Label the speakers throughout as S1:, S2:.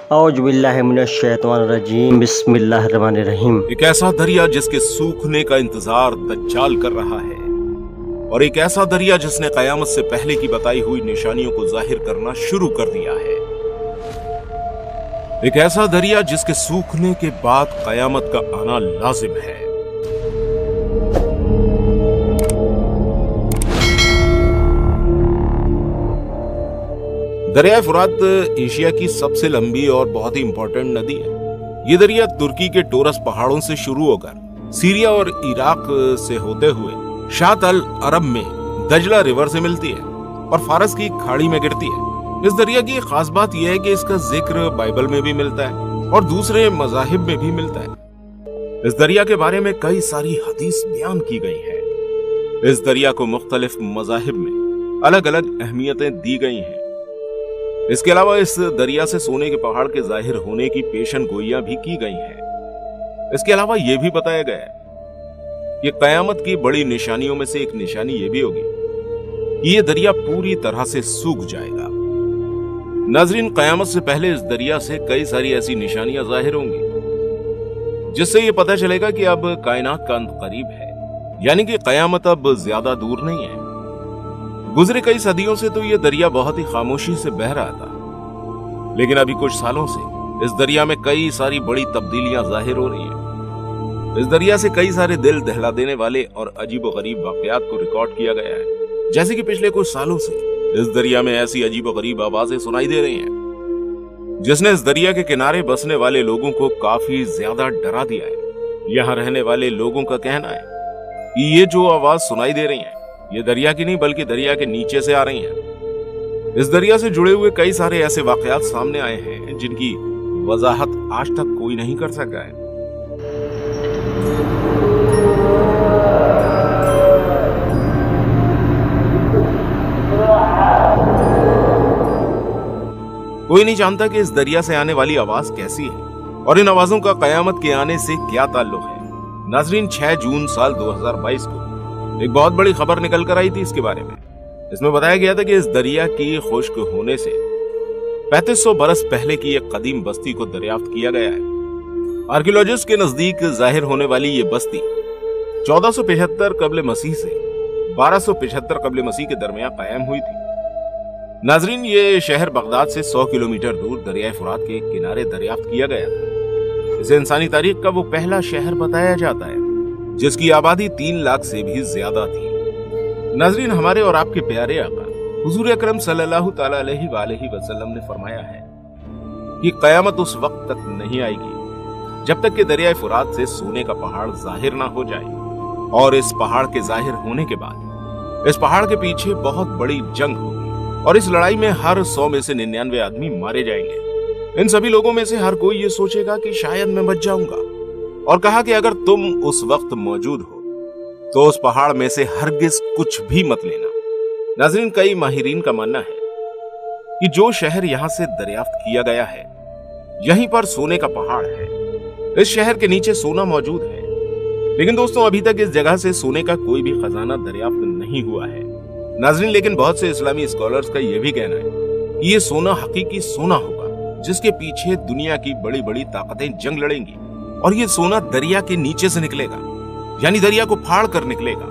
S1: औज़ु बिल्लाहि मिनश्शैतानिर्रजीम बिस्मिल्लाहिर्रहमानिर्रहीम।
S2: एक ऐसा दरिया जिसके सूखने का इंतजार दज्जाल कर रहा है, और एक ऐसा दरिया जिसने कयामत से पहले की बताई हुई निशानियों को जाहिर करना शुरू कर दिया है। एक ऐसा दरिया जिसके सूखने के बाद कयामत का आना लाजिम है। दरिया फुरात एशिया की सबसे लंबी और बहुत ही इंपॉर्टेंट नदी है। ये दरिया तुर्की के टोरस पहाड़ों से शुरू होकर सीरिया और इराक से होते हुए शात अल अरब में दजला रिवर से मिलती है और फारस की खाड़ी में गिरती है। इस दरिया की खास बात यह है कि इसका जिक्र बाइबल में भी मिलता है और दूसरे मजाहिब में भी मिलता है। इस दरिया के बारे में कई सारी हदीस बयान की गई है। इस दरिया को मुख्तलिफ मजाहिब में अलग अलग अहमियतें दी गई हैं। इसके अलावा इस दरिया से सोने के पहाड़ के जाहिर होने की पेशन गोइयां भी की गई हैं। इसके अलावा यह भी बताया गया है कि कयामत की बड़ी निशानियों में से एक निशानी यह भी होगी कि यह दरिया पूरी तरह से सूख जाएगा। नाजरीन, कयामत से पहले इस दरिया से कई सारी ऐसी निशानियां जाहिर होंगी जिससे यह पता चलेगा कि अब कायनात का अंत करीब है, यानी कि कयामत अब ज्यादा दूर नहीं है। गुजरे कई सदियों से तो यह दरिया बहुत ही खामोशी से बह रहा था, लेकिन अभी कुछ सालों से इस दरिया में कई सारी बड़ी तब्दीलियां जाहिर हो रही हैं। इस दरिया से कई सारे दिल दहला देने वाले और अजीबोगरीब वाकयात को रिकॉर्ड किया गया है। जैसे कि पिछले कुछ सालों से इस दरिया में ऐसी अजीबोगरीब आवाजें सुनाई दे रही हैं जिसने इस दरिया के किनारे बसने वाले लोगों को काफी ज्यादा डरा दिया है। यहाँ रहने वाले लोगों का कहना है कि ये जो आवाज सुनाई दे रही है ये दरिया की नहीं बल्कि दरिया के नीचे से आ रही हैं। इस दरिया से जुड़े हुए कई सारे ऐसे वाकयात सामने आए हैं जिनकी वजाहत आज तक कोई नहीं कर सका है। कोई नहीं जानता कि इस दरिया से आने वाली आवाज कैसी है और इन आवाजों का कयामत के आने से क्या ताल्लुक है। नाजरीन, 6 जून साल 2022 को एक बहुत बड़ी खबर निकल कर आई थी इसके बारे में। इसमें बताया गया था कि इस दरिया की खुश्क होने से 3500 बरस पहले की एक कदीम बस्ती को दरियाफ्त किया गया है। आर्कियोलॉजिस्ट के नजदीक जाहिर होने वाली ये बस्ती 1475 कब्ल मसीह से 1275 कब्ल मसीह के दरमियान कायम हुई थी। नाजरीन, ये शहर बगदाद से 100 किलोमीटर दूर दरिया फुरात के किनारे दरियाफ्त किया गया था। इसे इंसानी तारीख का वो पहला शहर बताया जाता है जिसकी आबादी 3 लाख से भी ज्यादा थी। नाजरीन, हमारे और आपके प्यारे आका हुजूर अकरम सल्लल्लाहु तआला अलैहि वसल्लम ने फरमाया है कि कयामत उस वक्त तक नहीं आएगी जब तक कि दरिया फुरात से सोने का पहाड़ जाहिर ना हो जाए, और इस पहाड़ के जाहिर होने के बाद इस पहाड़ के पीछे बहुत बड़ी जंग होगी और इस लड़ाई में हर 100 में से 99 आदमी मारे जाएंगे। इन सभी लोगों में से हर कोई ये सोचेगा कि शायद मैं बच जाऊंगा, और कहा कि अगर तुम उस वक्त मौजूद हो तो उस पहाड़ में से हरगिज कुछ भी मत लेना। नाज़रीन, कई माहिरीन का मानना है कि जो शहर यहां से दरियाफ्त किया गया है यहीं पर सोने का पहाड़ है। इस शहर के नीचे सोना मौजूद है, लेकिन दोस्तों अभी तक इस जगह से सोने का कोई भी खजाना दरियाफ्त नहीं हुआ है। नाज़रीन, लेकिन बहुत से इस्लामी स्कॉलर्स का यह भी कहना है कि ये सोना हकीकी सोना होगा जिसके पीछे दुनिया की बड़ी बड़ी ताकतें जंग लड़ेंगी, और ये सोना दरिया के नीचे से निकलेगा, यानी दरिया को फाड़ कर निकलेगा।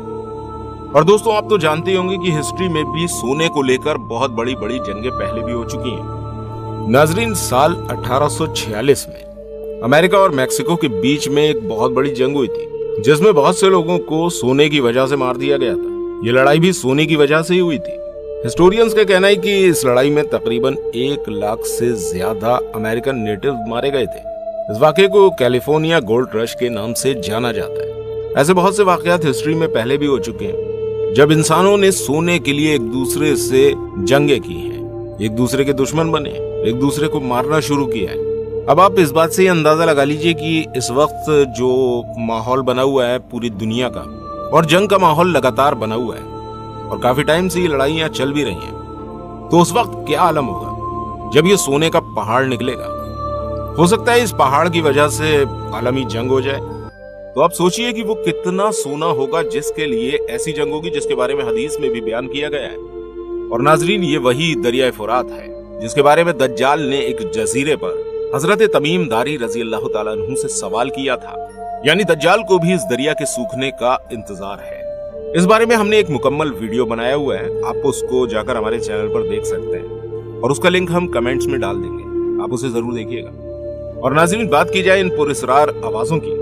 S2: और दोस्तों, आप तो जानते होंगे कि हिस्ट्री में भी सोने को लेकर बहुत बड़ी बड़ी जंगें पहले भी हो चुकी हैं। नाजरीन, साल 1846 में अमेरिका और मैक्सिको के बीच में एक बहुत बड़ी जंग हुई थी जिसमें बहुत से लोगों को सोने की वजह से मार दिया गया था। ये लड़ाई भी सोने की वजह से ही हुई थी। हिस्टोरियंस का कहना है कि इस लड़ाई में तकरीबन 1 लाख से ज्यादा अमेरिकन नेटिव मारे गए थे। इस वाक़े को कैलिफोर्निया गोल्ड रश के नाम से जाना जाता है। ऐसे बहुत से वाक़यात हिस्ट्री में पहले भी हो चुके हैं जब इंसानों ने सोने के लिए एक दूसरे से जंगें की हैं, एक दूसरे के दुश्मन बने, एक दूसरे को मारना शुरू किया है। अब आप इस बात से ही अंदाजा लगा लीजिए कि इस वक्त जो माहौल बना हुआ है पूरी दुनिया का, और जंग का माहौल लगातार बना हुआ है और काफी टाइम से ये लड़ाइयां चल भी रही हैं, तो उस वक्त क्या आलम होगा जब ये सोने का पहाड़ निकलेगा। हो सकता है इस पहाड़ की वजह से आलमी जंग हो जाए। तो आप सोचिए कि वो कितना सोना होगा जिसके लिए ऐसी जंग होगी जिसके बारे में हदीस में भी बयान किया गया है। और नाजरीन, ये वही दरिया फुरात है जिसके बारे में दज्जाल ने एक जजीरे पर हजरत तमीम दारी रजी अल्लाह ताला अन्हु से सवाल किया था, यानी दज्जाल को भी इस दरिया के सूखने का इंतजार है। इस बारे में हमने एक मुकम्मल वीडियो बनाया हुआ है, आप उसको जाकर हमारे चैनल पर देख सकते हैं और उसका लिंक हम कमेंट्स में डाल देंगे, आप उसे जरूर देखिएगा। और नाज़रीन, बात की जाए इन पुरस्रार आवाजों की,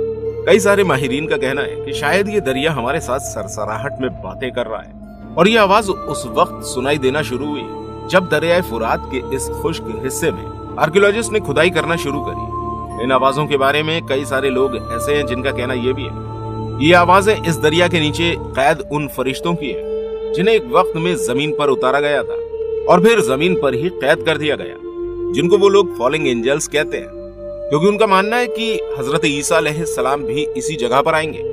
S2: कई सारे माहिरीन का कहना है कि शायद ये दरिया हमारे साथ सरसराहट में बातें कर रहा है और ये आवाज उस वक्त सुनाई देना शुरू हुई जब दरियाए फुरात के इस खुश्क हिस्से में आर्कियोलॉजिस्ट ने खुदाई करना शुरू करी। इन आवाजों के बारे में कई सारे लोग ऐसे हैं जिनका कहना यह भी है ये आवाजें इस दरिया के नीचे कैद उन फरिश्तों की है जिन्हें एक वक्त में जमीन पर उतारा गया था और फिर जमीन पर ही कैद कर दिया गया, जिनको वो लोग फॉलिंग एंजल्स कहते हैं, क्योंकि उनका मानना है कि हजरत ईसा अलैहिस्सलाम भी इसी जगह पर आएंगे।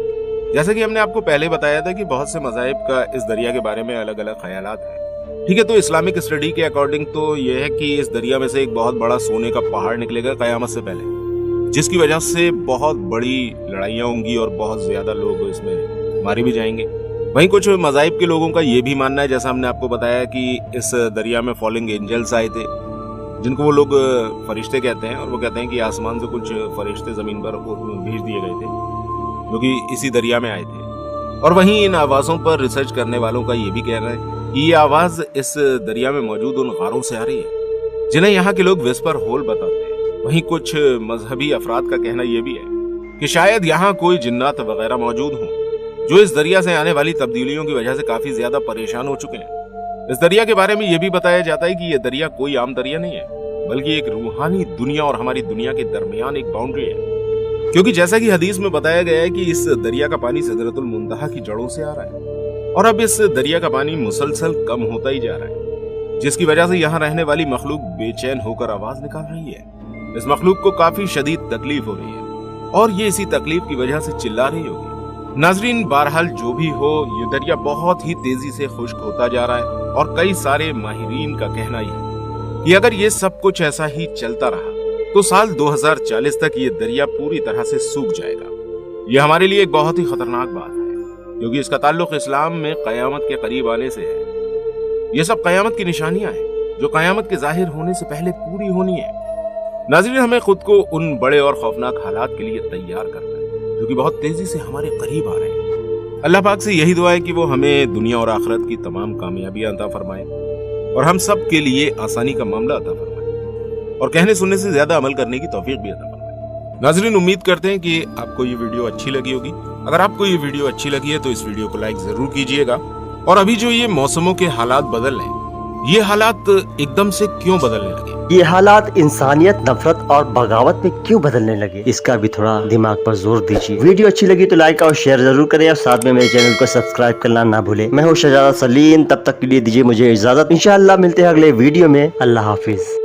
S2: जैसे कि हमने आपको पहले बताया था कि बहुत से मज़ाहिब का इस दरिया के बारे में अलग अलग ख्यालात हैं। ठीक है, तो इस्लामिक स्टडी के अकॉर्डिंग तो यह है कि इस दरिया में से एक बहुत बड़ा सोने का पहाड़ निकलेगा कयामत से पहले, जिसकी वजह से बहुत बड़ी लड़ाइयाँ होंगी और बहुत ज्यादा लोग इसमें मारे भी जाएंगे। वहीं कुछ मज़ाहिब के लोगों का यह भी मानना है, जैसा हमने आपको बताया, कि इस दरिया में फॉलिंग एंजल्स आए थे, जिनको वो लोग फरिश्ते कहते हैं, और वो कहते हैं कि आसमान से कुछ फरिश्ते जमीन पर भेज दिए गए थे जो कि इसी दरिया में आए थे। और वहीं इन आवाज़ों पर रिसर्च करने वालों का ये भी कहना है कि ये आवाज़ इस दरिया में मौजूद उन गारों से आ रही है जिन्हें यहाँ के लोग विस्पर होल बताते हैं। वहीं कुछ मजहबी अफराद का कहना यह भी है कि शायद यहाँ कोई जिन्नात वगैरह मौजूद हों जो इस दरिया से आने वाली तब्दीलियों की वजह से काफी ज्यादा परेशान हो चुके हैं। इस दरिया के बारे में यह भी बताया जाता है कि यह दरिया कोई आम दरिया नहीं है, बल्कि एक रूहानी दुनिया और हमारी दुनिया के दरमियान एक बाउंड्री है, क्योंकि जैसा कि हदीस में बताया गया है कि इस दरिया का पानी सिदरतुल मुंतहा की जड़ों से आ रहा है और अब इस दरिया का पानी मुसलसल कम होता ही जा रहा है, जिसकी वजह से यहाँ रहने वाली मखलूक बेचैन होकर आवाज निकाल रही है। इस मखलूक को काफी शदीद तकलीफ हो रही है और ये इसी तकलीफ की वजह से चिल्ला रही होगी। नाजरीन, बहरहाल जो भी हो, ये दरिया बहुत ही तेजी से खुश्क होता जा रहा है और कई सारे माहिरीन का कहना है कि अगर ये सब कुछ ऐसा ही चलता रहा तो साल 2040 तक ये दरिया पूरी तरह से सूख जाएगा। ये हमारे लिए एक बहुत ही खतरनाक बात है, क्योंकि इसका ताल्लुक इस्लाम में कयामत के करीब आने से है। ये सब कयामत की निशानियां हैं जो कयामत के जाहिर होने से पहले पूरी होनी है। नाज़रीन, हमें खुद को उन बड़े और खौफनाक हालात के लिए तैयार करना है जो कि बहुत तेजी से हमारे करीब आ रहे हैं। अल्लाह पाक से यही दुआ है कि वो हमें दुनिया और आखिरत की तमाम कामयाबियां अता फरमाए और हम सब के लिए आसानी का मामला अता फरमाए और कहने सुनने से ज्यादा अमल करने की तौफीक भी अता फरमाए। नाज़रीन, उम्मीद करते हैं कि आपको ये वीडियो अच्छी लगी होगी। अगर आपको ये वीडियो अच्छी लगी है तो इस वीडियो को लाइक जरूर कीजिएगा। और अभी जो ये मौसमों के हालात बदल रहे हैं, ये हालात एकदम से क्यों बदलने लगे?
S1: ये हालात इंसानियत, नफरत और बगावत में क्यों बदलने लगे, इसका भी थोड़ा दिमाग पर जोर दीजिए। वीडियो अच्छी लगी तो लाइक और शेयर जरूर करें और साथ में मेरे चैनल को सब्सक्राइब करना ना भूलें। मैं हूँ शहजादा सलीम, तब तक के लिए दीजिए मुझे इजाजत। इंशाअल्लाह मिलते हैं अगले वीडियो में। अल्लाह हाफिज।